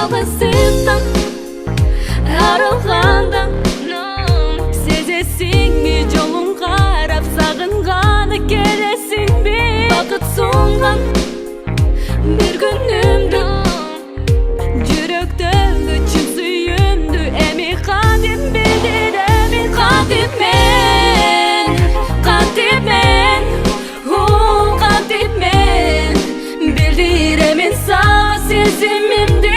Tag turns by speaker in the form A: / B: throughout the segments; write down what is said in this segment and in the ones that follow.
A: жалғыздықтан арылғанда сезесің бе жолын қарап сағынғаны келесің бе бақыт сұнған бір күнімді жүректегі шын сүйімді әме қадем білдіремін қадеммен білдіремін саған сезімімді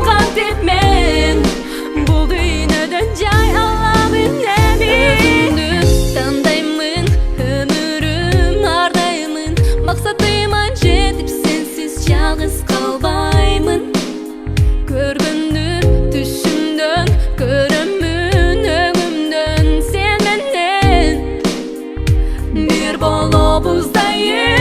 A: қадеммен бұл дүниеден жай аламын өзіңді таңдаймын өмірім арнаймын мақсатыма жетіп сенсіз жалғыз қалбаймын көргенді түсімден көремін өңімден сен менен бір болып ұздайын